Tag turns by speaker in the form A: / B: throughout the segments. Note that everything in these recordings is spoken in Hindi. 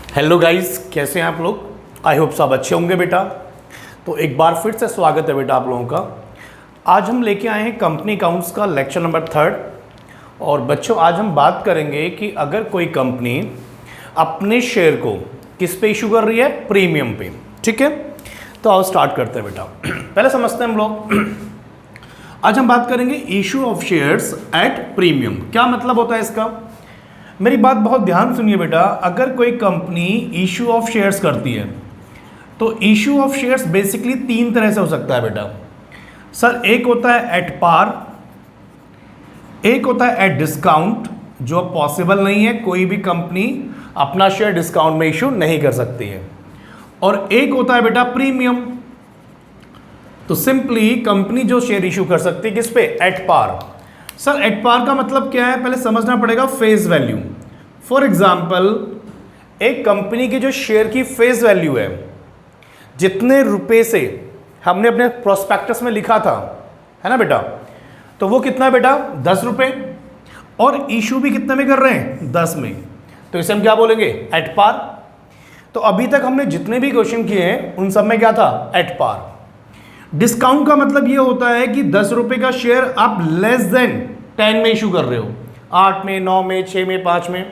A: हेलो गाइस, कैसे हैं आप लोग। आई होप सब अच्छे होंगे बेटा। तो एक बार फिर से स्वागत है बेटा आप लोगों का। आज हम लेके आए हैं कंपनी अकाउंट्स का लेक्चर नंबर 3। और बच्चों आज हम बात करेंगे कि अगर कोई कंपनी अपने शेयर को किस पे इशू कर रही है, प्रीमियम पे। ठीक है, तो आओ स्टार्ट करते हैं बेटा। पहले समझते हैं हम लोग। आज हम बात करेंगे issue of shares at premium. क्या मतलब होता है इसका। मेरी बात बहुत ध्यान सुनिए बेटा। अगर कोई कंपनी इशू ऑफ शेयर्स करती है तो इशू ऑफ शेयर्स बेसिकली 3 तरह से हो सकता है बेटा। सर एक होता है एट पार, एक होता है एट डिस्काउंट, जो पॉसिबल नहीं है, कोई भी कंपनी अपना शेयर डिस्काउंट में इशू नहीं कर सकती है, और एक होता है बेटा प्रीमियम। तो सिंपली कंपनी जो शेयर इशू कर सकती है किस पे, at par. Sir at par का मतलब क्या है, पहले समझना पड़ेगा फेस वैल्यू। फॉर एग्जाम्पल एक कंपनी की जो शेयर की फेस वैल्यू है, जितने रुपए से हमने अपने प्रोस्पेक्टस में लिखा था, है ना बेटा, तो वो कितना है बेटा, 10 रुपए, और इशू भी कितने में कर रहे हैं, 10 में। तो इसे हम क्या बोलेंगे, एट पार। तो अभी तक हमने जितने भी क्वेश्चन किए हैं उन सब में क्या था, एट पार। डिस्काउंट का मतलब ये होता है कि 10 रुपए का शेयर आप लेस देन 10 में इशू कर रहे हो, 8 में, 9 में, 6 में, 5 में।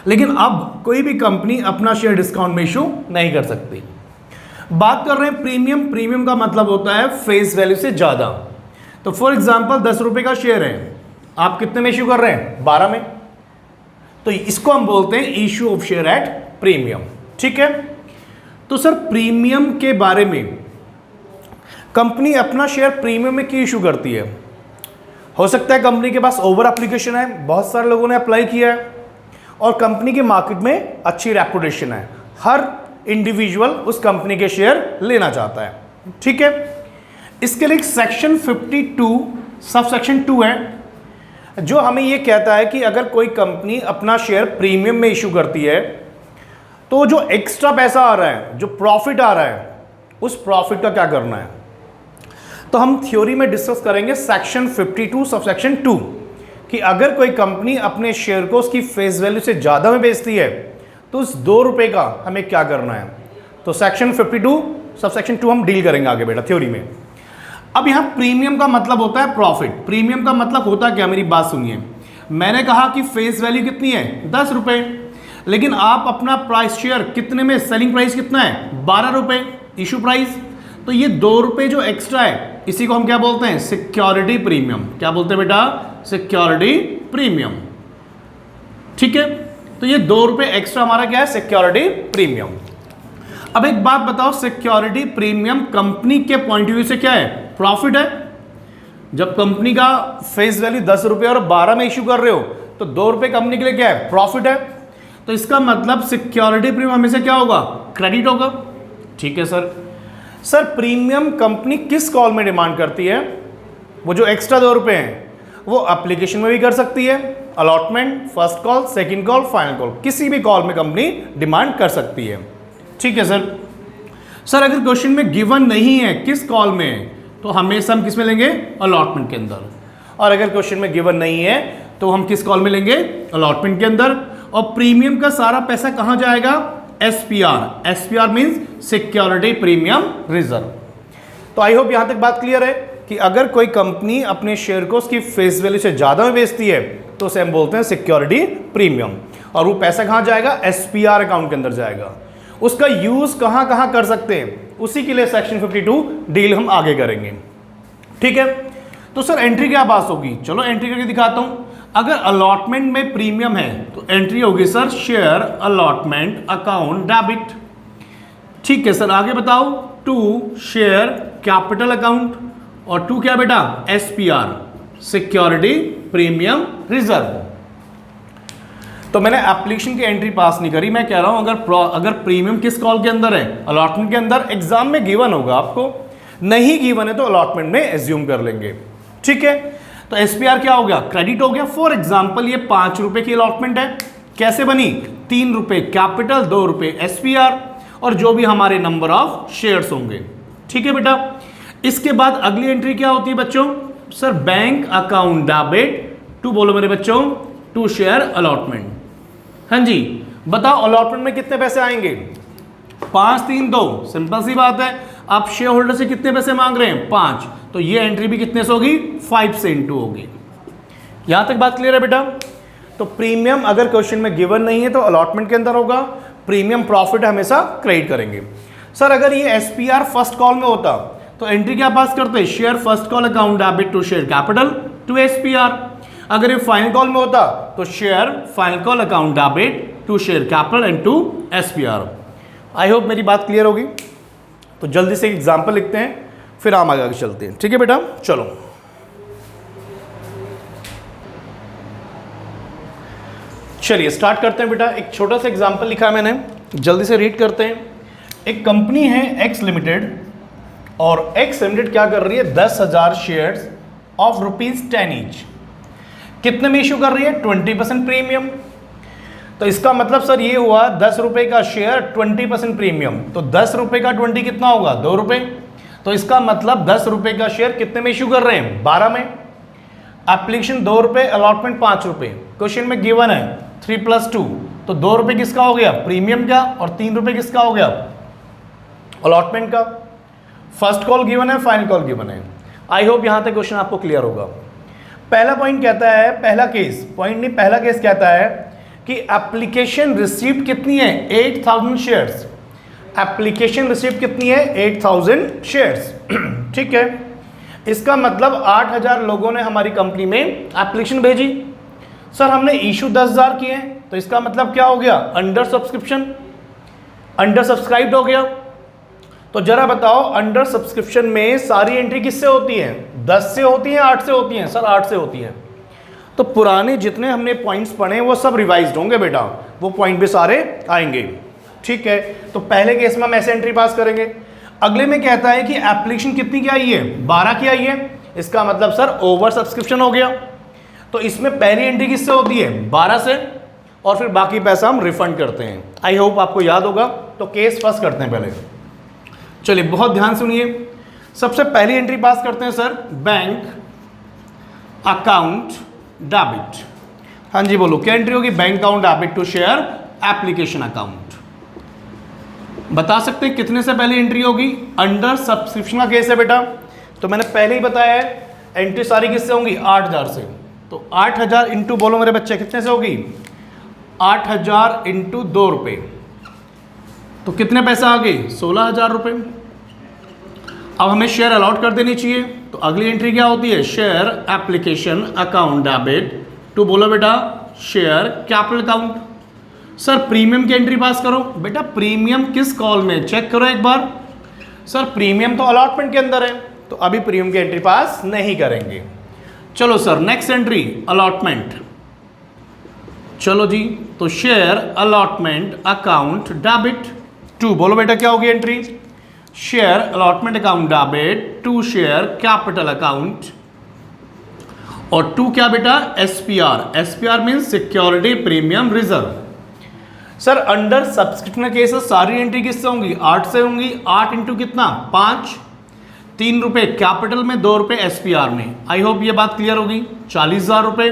A: लेकिन अब कोई भी कंपनी अपना शेयर डिस्काउंट में इशू नहीं कर सकती। बात कर रहे हैं प्रीमियम। प्रीमियम का मतलब होता है फेस वैल्यू से ज़्यादा। तो फॉर एग्जाम्पल 10 रुपए का शेयर है, आप कितने में इशू कर रहे हैं, 12 में। तो इसको हम बोलते हैं issue of share at premium. ठीक है, तो सर प्रीमियम के बारे में, कंपनी अपना शेयर प्रीमियम में क्यों इशू करती है। हो सकता है कंपनी के पास ओवर एप्लीकेशन है, बहुत सारे लोगों ने अप्लाई किया है, और कंपनी के मार्केट में अच्छी रेपुटेशन है, हर इंडिविजुअल उस कंपनी के शेयर लेना चाहता है। ठीक है, इसके लिए सेक्शन 52 सब सेक्शन 2 है, जो हमें यह कहता है कि अगर कोई कंपनी अपना शेयर प्रीमियम में इशू करती है तो जो एक्स्ट्रा पैसा आ रहा है, जो प्रॉफिट आ रहा है, उस प्रॉफिट का क्या करना है। तो हम थ्योरी में डिस्कस करेंगे सेक्शन 52 सब सेक्शन 2 कि अगर कोई कंपनी अपने शेयर को उसकी फेस वैल्यू से ज़्यादा में बेचती है तो उस 2 रुपए का हमें क्या करना है। तो सेक्शन 52 सब सेक्शन 2 हम डील करेंगे आगे बेटा थ्योरी में। अब यहाँ प्रीमियम का मतलब होता है प्रॉफिट। प्रीमियम का मतलब होता क्या, मेरी बात सुनिए। मैंने कहा कि फेस वैल्यू कितनी है, 10 रुपए, लेकिन आप अपना प्राइस शेयर कितने में, सेलिंग प्राइस कितना है, 12 रुपए इशू प्राइस। तो ये 2 रुपए जो एक्स्ट्रा है, इसी को हम क्या बोलते हैं, सिक्योरिटी प्रीमियम। क्या बोलते हैं बेटा, सिक्योरिटी प्रीमियम। ठीक है, तो ये 2 रुपए एक्स्ट्रा हमारा क्या है, सिक्योरिटी प्रीमियम। अब एक बात बताओ, सिक्योरिटी प्रीमियम कंपनी के पॉइंट ऑफ व्यू से क्या है, प्रॉफिट है। जब कंपनी का फेस वैल्यू 10 रुपए और 12 में इशू कर रहे हो तो 2 रुपए कंपनी के लिए क्या है, प्रॉफिट है। तो इसका मतलब सिक्योरिटी प्रीमियम हमेशा क्या होगा, क्रेडिट होगा। ठीक है सर प्रीमियम कंपनी किस कॉल में डिमांड करती है, वो जो एक्स्ट्रा 2 रुपए हैं वो एप्लीकेशन में भी कर सकती है, allotment, first call, second call, final call, किसी भी कॉल में कंपनी डिमांड कर सकती है। ठीक है सर अगर क्वेश्चन में गिवन नहीं है किस कॉल में, तो हमेशा हम किस में लेंगे, अलॉटमेंट के अंदर। और अगर क्वेश्चन में गिवन नहीं है तो हम किस कॉल में लेंगे, अलॉटमेंट के अंदर। और प्रीमियम का सारा पैसा कहां जाएगा, SPR. SPR means security premium reserve. तो आई होप यहां तक बात क्लियर है कि अगर कोई कंपनी अपने शेयर को उसकी फेस वैल्यू से ज्यादा में बेचती है तो उसे हम बोलते हैं सिक्योरिटी प्रीमियम। और वो पैसा कहां जाएगा, एसपीआर अकाउंट के अंदर जाएगा। उसका यूज कहां कहां कर सकते हैं, उसी के लिए सेक्शन 52 डील हम आगे करेंगे। ठीक है, तो सर एंट्री क्या पास होगी, चलो एंट्री करके दिखाता हूं। अगर अलॉटमेंट में प्रीमियम है तो एंट्री होगी sir share allotment account debit. ठीक है सर, आगे बताओ, 2 शेयर कैपिटल अकाउंट, और 2 क्या बेटा, एसपीआर सिक्योरिटी प्रीमियम रिजर्व। तो मैंने एप्लीकेशन की एंट्री पास नहीं करी, मैं कह रहा हूं अगर प्रीमियम किस कॉल के अंदर है, अलॉटमेंट के अंदर। एग्जाम में गिवन होगा आपको, नहीं गिवन है तो अलॉटमेंट में एज्यूम कर लेंगे। ठीक है, तो एसपीआर क्या हो गया, क्रेडिट हो गया। फॉर एग्जांपल ये 5 रुपए की अलॉटमेंट है, कैसे बनी, 3 रुपए कैपिटल, 2 रुपए एसपीआर, और जो भी हमारे नंबर ऑफ शेयर्स होंगे। ठीक है बेटा, इसके बाद अगली एंट्री क्या होती है बच्चों, सर बैंक अकाउंट डेबिट, 2 बोलो मेरे बच्चों, 2 शेयर अलॉटमेंट। हाँ जी, बताओ अलॉटमेंट में कितने पैसे आएंगे? 5 3 2, सिंपल सी बात है। आप शेयर होल्डर से कितने पैसे मांग रहे हैं? 5, तो ये एंट्री भी कितने से होगी? 5 से इंटू होगी। यहां तक बात क्लियर है बेटा? तो प्रीमियम अगर क्वेश्चन में गिवन नहीं है तो अलॉटमेंट के अंदर होगा, प्रीमियम प्रॉफिट हमेशा क्रेडिट करेंगे। सर अगर ये एसपीआर फर्स्ट कॉल में होता तो एंट्री क्या पास करते? Share first call account debit to share capital to SPR. अगर ये फाइनल कॉल में होता तो share final call account debit to share capital and to SPR. I hope मेरी बात क्लियर होगी। तो जल्दी से एग्जाम्पल लिखते हैं, फिर हम आगे चलते हैं। ठीक है बेटा, चलो चलिए स्टार्ट करते हैं बेटा। एक छोटा सा एग्जाम्पल लिखा है मैंने, जल्दी से रीड करते हैं। एक कंपनी है एक्स लिमिटेड, और एक्स लिमिटेड क्या कर रही है? 10,000 शेयर्स ऑफ ₹10 ईच। कितने में इशू कर रही है? 20% प्रीमियम। तो इसका मतलब सर ये हुआ 10 रुपए का शेयर 20% प्रीमियम, तो 10 रुपए का 20 कितना होगा? 2 रुपए। तो इसका मतलब 10 रुपए का शेयर कितने में इशू कर रहे हैं? 12 में। एप्लीकेशन 2 रुपए, अलॉटमेंट 5 रुपए। क्वेश्चन में गिवन है 3 + 2, तो 2 रुपए किसका हो गया? प्रीमियम का, और 3 रुपए किसका हो गया? अलॉटमेंट का। फर्स्ट कॉल गिवन है, फाइनल कॉल गिवन है। आई होप यहां तक क्वेश्चन आपको क्लियर होगा। पहला पॉइंट कहता है, पहला केस, पॉइंट नहीं, पहला केस कहता है कि एप्लीकेशन रिसीव्ड कितनी है? 8000 शेयर्स। एप्लीकेशन रिसीव्ड कितनी है? 8000 शेयर्स। ठीक है, इसका मतलब 8000 लोगों ने हमारी कंपनी में एप्लीकेशन भेजी। सर हमने इशू 10,000 किए, तो इसका मतलब क्या हो गया? अंडर सब्सक्रिप्शन, अंडर सब्सक्राइब्ड हो गया। तो जरा बताओ अंडर सब्सक्रिप्शन में सारी एंट्री किससे होती है? 10 से होती है, 8 से होती है? सर 8 से होती है। तो पुराने जितने हमने पॉइंट्स पढ़े वो सब रिवाइज्ड होंगे बेटा, वो पॉइंट भी सारे आएंगे। ठीक है, तो पहले केस में हम ऐसे एंट्री पास करेंगे। अगले में कहता है कि एप्लीकेशन कितनी की आई है? 12 की आई है। इसका मतलब सर ओवर सब्सक्रिप्शन हो गया। तो इसमें पहली एंट्री किससे होती है? 12 से, और फिर बाकी पैसा हम रिफंड करते हैं। आई होप आपको याद होगा। तो केस फर्स्ट करते हैं पहले। चलिए बहुत ध्यान सुनिए। सबसे पहली एंट्री पास करते हैं सर, बैंक अकाउंट डेबिट। हाँ जी बोलो, क्या एंट्री होगी? Bank account debit to share application account. बता सकते हैं कितने से पहली एंट्री होगी? अंडर सब्सक्रिप्शन का केस है बेटा, तो मैंने पहले ही बताया है एंट्री सारी किससे होंगी? 8000 से। तो 8000 इंटू, बोलो मेरे बच्चे, कितने से होगी? 8000 इंटू 2 रुपये, तो कितने पैसे आ गए? 16,000 रुपये। अब हमें शेयर अलॉट कर देनी चाहिए, तो अगली एंट्री क्या होती है? Share application account debit to, बोलो बेटा, share capital account. Sir premium की एंट्री पास करो। बेटा प्रीमियम किस कॉल में? चेक करो एक बार। सर प्रीमियम तो अलॉटमेंट के अंदर है, तो अभी प्रीमियम की एंट्री पास नहीं करेंगे। चलो सर नेक्स्ट एंट्री अलॉटमेंट। चलो जी, तो share allotment account debit to, बोलो बेटा क्या होगी entry? Share allotment account debit to share capital account, और टू क्या बेटा? SPR. SPR means security premium reserve. Sir under subscription case सारी एंट्री किससे होंगी? 8 से होंगी। 8 इंटू कितना? 5। 3 रुपए कैपिटल में, 2 रुपए एसपीआर में। आई होप ये बात क्लियर होगी। 40,000 रुपए,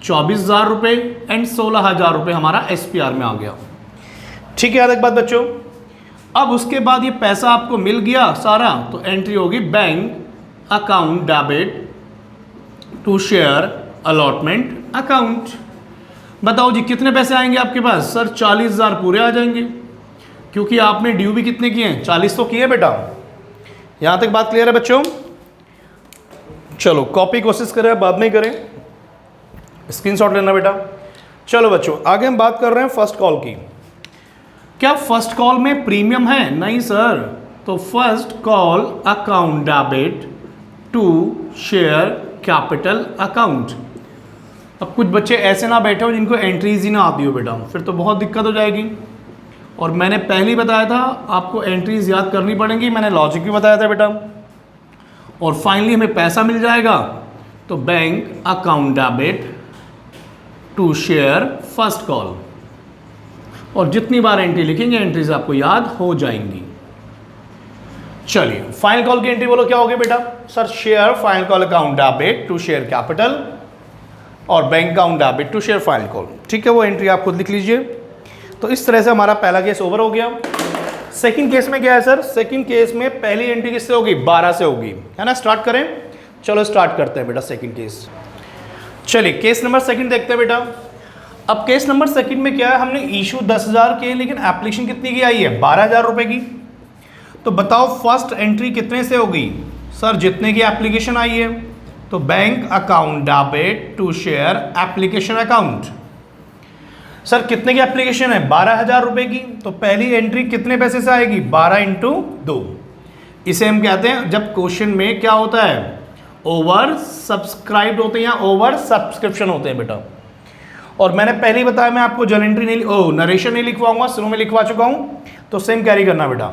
A: 24,000 रुपए एंड 16,000 रुपए हमारा एसपीआर में आ गया। ठीक है, याद एक बात बच्चों। अब उसके बाद ये पैसा आपको मिल गया सारा, तो एंट्री होगी bank account debit to share allotment account. बताओ जी कितने पैसे आएंगे आपके पास? सर 40,000 पूरे आ जाएंगे, क्योंकि आपने ड्यू भी कितने किए हैं? 40 तो किए बेटा। यहां तक बात क्लियर है बच्चों? चलो कॉपी कोशिश करें, बाद में करें, स्क्रीनशॉट लेना बेटा। चलो बच्चों आगे हम बात कर रहे हैं फर्स्ट कॉल की। क्या फर्स्ट कॉल में प्रीमियम है? नहीं सर। तो first call account debit to share capital account. अब कुछ बच्चे ऐसे ना बैठे हो जिनको एंट्रीज ही ना आती हो बेटा, फिर तो बहुत दिक्कत हो जाएगी। और मैंने पहले ही बताया था आपको एंट्रीज याद करनी पड़ेंगी, मैंने लॉजिक भी बताया था बेटा। और फाइनली हमें पैसा मिल जाएगा, तो bank account debit to share first call. और जितनी बार एंट्री लिखेंगे एंट्रीज आपको याद हो जाएंगी। चलिए फाइनल कॉल की एंट्री बोलो क्या होगी बेटा? Sir share final call account debit to share capital, और bank account debit to share final call. ठीक है, वो एंट्री आप खुद लिख लीजिए। तो इस तरह से हमारा पहला केस ओवर हो गया। सेकंड केस में क्या है सर? सेकंड केस में पहली एंट्री किससे होगी? 12 से होगी, है ना। स्टार्ट करें, चलो स्टार्ट करते हैं बेटा सेकंड केस। चलिए केस नंबर सेकंड देखते हैं बेटा। अब केस नंबर सेकंड में क्या है, हमने इशू 10,000 के, लेकिन एप्लीकेशन कितनी की आई है? 12,000 रुपए की। तो बताओ फर्स्ट एंट्री कितने से होगी? सर जितने की एप्लीकेशन आई है, तो bank account debit to share application account. Sir कितने की एप्लीकेशन है? 12,000 रुपए की। तो पहली एंट्री कितने पैसे से आएगी? 12 इंटू 2। इसे हम कहते हैं, जब क्वेश्चन में क्या होता है, ओवर सब्सक्राइब्ड होते हैं या ओवर सब्सक्रिप्शन होते हैं बेटा। और मैंने पहले ही बताया, मैं आपको जर्नल एंट्री नहीं नरेशन नहीं लिखवाऊंगा, शुरू में लिखवा चुका हूं, तो सेम कैरी करना बेटा।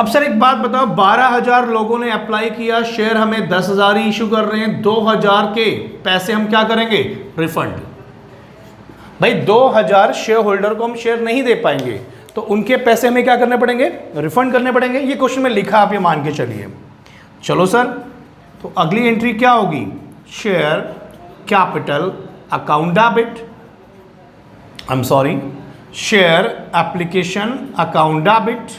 A: अब सर एक बात बताओ, 12,000 लोगों ने अप्लाई किया, शेयर हमें 10,000 ही इशू कर रहे हैं, 2,000 के पैसे हम क्या करेंगे? रिफंड। भाई 2,000 शेयर होल्डर को हम शेयर नहीं दे पाएंगे, तो उनके पैसे हमें क्या करने पड़ेंगे? रिफंड करने पड़ेंगे। ये क्वेश्चन में लिखा, आप ये मान के चलिए। चलो सर, तो अगली एंट्री क्या होगी? Share capital account debit, I am sorry, share application account debit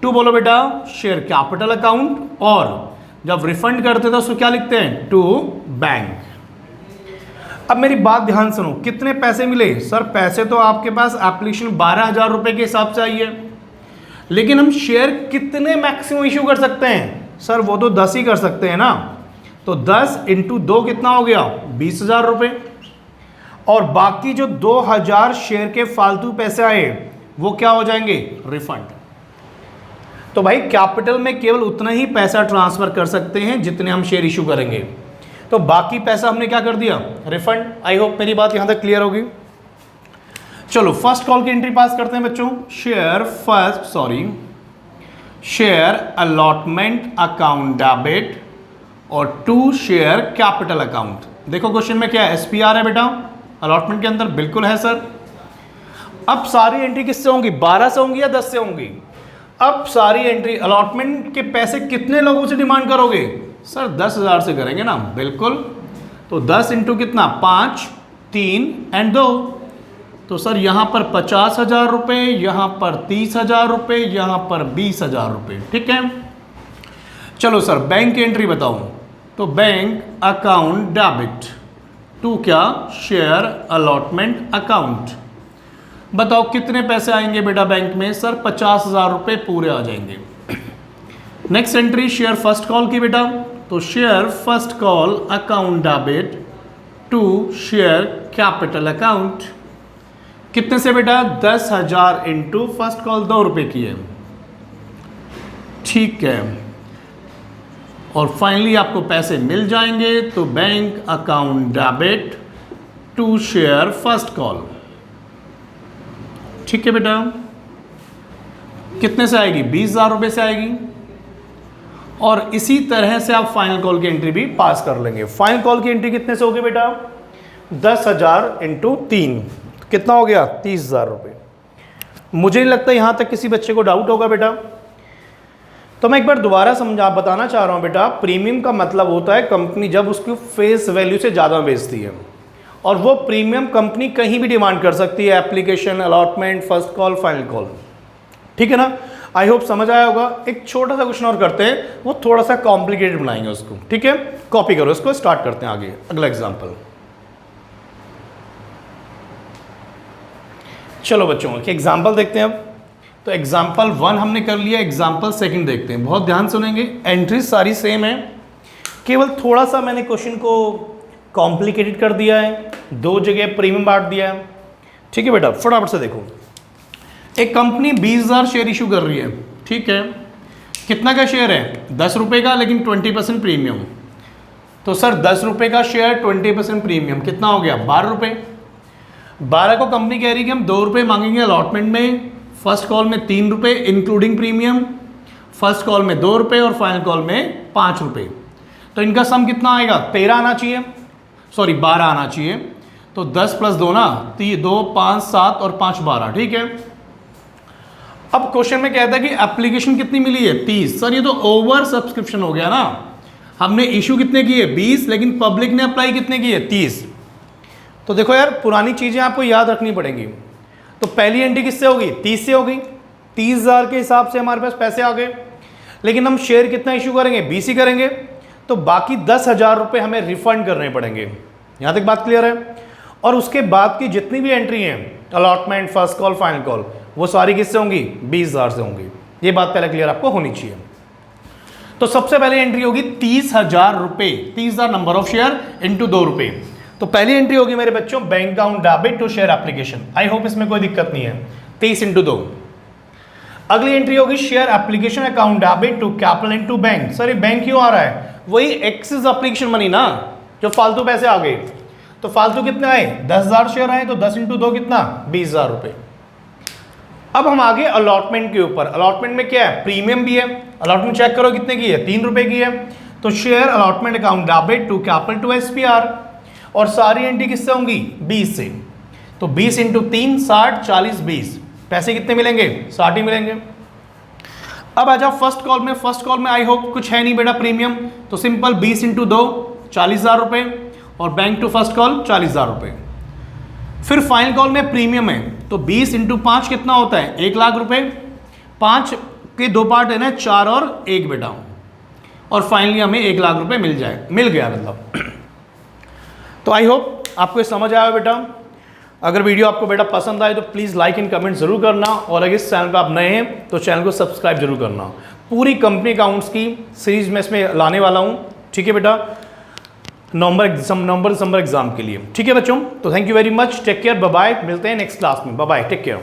A: to, बोलो बेटा, शेयर कैपिटल अकाउंट, और जब रिफंड करते थे उसको क्या लिखते हैं? To bank. अब मेरी बात ध्यान सुनो, कितने पैसे मिले? सर पैसे तो आपके पास एप्लीकेशन 12,000 रुपए के हिसाब से आई है, लेकिन हम शेयर कितने मैक्सिमम इशू कर सकते हैं? सर वो तो 10 ही कर सकते हैं ना। तो 10 इंटू 2 कितना हो गया? 20,000 रुपए। और बाकी जो 2,000 शेयर के फालतू पैसे आए, वो क्या हो जाएंगे? रिफंड। तो भाई कैपिटल में केवल उतना ही पैसा ट्रांसफर कर सकते हैं जितने हम शेयर इशू करेंगे, तो बाकी पैसा हमने क्या कर दिया? रिफंड। आई होप मेरी बात यहां तक क्लियर होगी। चलो फर्स्ट कॉल की एंट्री पास करते हैं बच्चों। शेयर अलॉटमेंट अकाउंट डेबिट और टू शेयर कैपिटल अकाउंट। देखो क्वेश्चन में क्या है? SPR है बेटा, अलॉटमेंट के अंदर बिल्कुल है सर। अब सारी एंट्री किससे होंगी? 12 से होंगी या 10 से होंगी? अब सारी एंट्री, अलॉटमेंट के पैसे कितने लोगों से डिमांड करोगे? सर 10,000 से करेंगे ना, बिल्कुल। तो 10 इंटू कितना? 5, 3 एंड 2। तो सर यहां पर 50,000 रुपए, यहां पर 30,000 रुपए, यहां पर 20,000 रुपए, ठीक है। चलो सर बैंक की एंट्री बताओ। तो बैंक अकाउंट डेबिट टू क्या? Share allotment account. बताओ कितने पैसे आएंगे बेटा बैंक में? सर 50,000 रुपए पूरे आ जाएंगे। Next entry share first call की बेटा। तो share first call account debit to share capital account. कितने से बेटा? 10,000 इंटू फर्स्ट कॉल 2 रुपए की है, ठीक है। और फाइनली आपको पैसे मिल जाएंगे। तो bank account debit to share first call, ठीक है बेटा। कितने से आएगी? 20,000 रुपए से आएगी। और इसी तरह से आप फाइनल कॉल की एंट्री भी पास कर लेंगे। फाइनल कॉल की एंट्री कितने से होगी बेटा? 10,000 इंटू 3 कितना हो गया? 30,000 रुपये। मुझे नहीं लगता यहां तक किसी बच्चे को डाउट होगा बेटा। तो मैं एक बार दोबारा बताना चाह रहा हूं बेटा, प्रीमियम का मतलब होता है कंपनी जब उसकी फेस वैल्यू से ज़्यादा बेचती है, और वो प्रीमियम कंपनी कहीं भी डिमांड कर सकती है, application, allotment, first call, final call, ठीक है ना। आई होप समझ आया होगा। एक छोटा सा क्वेश्चन और करते हैं, वो थोड़ा सा कॉम्प्लिकेटेड बनाएंगे उसको, ठीक है। कॉपी करो इसको, स्टार्ट करते हैं आगे अगला एग्जाम्पल। चलो बच्चों एक एग्जाम्पल देखते हैं अब। तो एग्जाम्पल 1 हमने कर लिया, एग्जाम्पल 2 देखते हैं। बहुत ध्यान सुनेंगे, एंट्री सारी सेम है, केवल थोड़ा सा मैंने क्वेश्चन को कॉम्प्लिकेटेड कर दिया है, 2 जगह प्रीमियम बांट दिया है, ठीक है बेटा। फटाफट से देखो, एक कंपनी 20,000 शेयर इशू कर रही है, ठीक है। कितना का शेयर है? 10 रुपये का, लेकिन 20% प्रीमियम। तो सर 10 रुपये का शेयर, 20% प्रीमियम, कितना हो गया? 12 रुपये। 12 को कंपनी कह रही है कि हम 2 रुपये मांगेंगे अलॉटमेंट में, फर्स्ट कॉल में 3 रुपये इंक्लूडिंग प्रीमियम, फर्स्ट कॉल में 2 रुपये और फाइनल कॉल में 5 रुपये। तो इनका सम कितना आएगा? 13 आना चाहिए, सॉरी 12 आना चाहिए। तो 10 + 2 ना, 2, 5, 7 और 5, 12, ठीक है। अब क्वेश्चन में कहता है कि एप्लीकेशन कितनी मिली है? 30। सर ये तो ओवर सब्सक्रिप्शन हो गया ना, हमने इशू कितने किए? 20, लेकिन पब्लिक ने अप्लाई कितने किए? 30। तो देखो यार, पुरानी चीज़ें आपको याद रखनी पड़ेंगी। तो पहली एंट्री किससे होगी? 30 से होगी। 30,000 के हिसाब से हमारे पास पैसे आ गए, लेकिन हम शेयर कितना इशू करेंगे? 20 ही करेंगे, तो बाकी 10,000 रुपये हमें रिफंड करने पड़ेंगे। यहाँ तक बात क्लियर है? और उसके बाद की जितनी भी एंट्री हैं, allotment, first call, final call, वो सारी किससे होंगी? 20,000 से होंगी। ये बात पहले क्लियर आपको होनी चाहिए। तो सबसे पहले एंट्री होगी 30,000 रुपये, 30,000 नंबर ऑफ शेयर इंटू 2 रुपये। तो पहली एंट्री होगी मेरे बच्चों bank account debit to share application. I hope इसमें कोई दिक्कत नहीं है। 30 इंटू 2। अगली एंट्री होगी share application account debit to capital into bank. Sir ये बैंक क्यों आ रहा है? वही एक्सिस एप्लीकेशन मनी ना, जो फालतू पैसे आ गए। तो फालतू कितने आए? 10,000 शेयर आए, तो 10 इंटू 2 कितना? 20,000 रुपये। अब हम आगे अलॉटमेंट के ऊपर। अलॉटमेंट में क्या है? प्रीमियम भी है। अलॉटमेंट चेक करो कितने की है? 3 रुपये की है। तो share allotment account debit to capital to SPR, और सारी एंट्री किससे होंगी? 20 से। तो 20 इंटू 3 60, 40, 20, पैसे कितने मिलेंगे? 60 ही मिलेंगे। अब आ जाओ फर्स्ट कॉल में। फर्स्ट कॉल में आई होप कुछ है नहीं बेटा प्रीमियम, तो सिंपल 20 इंटू 2 40,000 रुपये, और बैंक टू फर्स्ट कॉल 40,000 रुपये। फिर फाइनल कॉल में प्रीमियम है, तो 20 इंटू 5 कितना होता है? 1,00,000 रुपये। 5 के 2 पार्ट है ना, 4 और 1 बेटा, और फाइनली हमें 1,00,000 रुपये मिल गया मतलब। तो आई होप आपको ये समझ आया बेटा। अगर वीडियो आपको बेटा पसंद आए तो प्लीज़ लाइक एंड कमेंट ज़रूर करना, और अगर इस चैनल पर आप नए हैं तो चैनल को सब्सक्राइब जरूर करना। पूरी कंपनी अकाउंट्स की सीरीज में इसमें लाने वाला हूँ, ठीक है बेटा, नवंबर दिसंबर एग्जाम के लिए। ठीक है बच्चों, तो thank you very much, take care, bye bye, मिलते हैं नेक्स्ट क्लास में, बाय बाय, टेक केयर।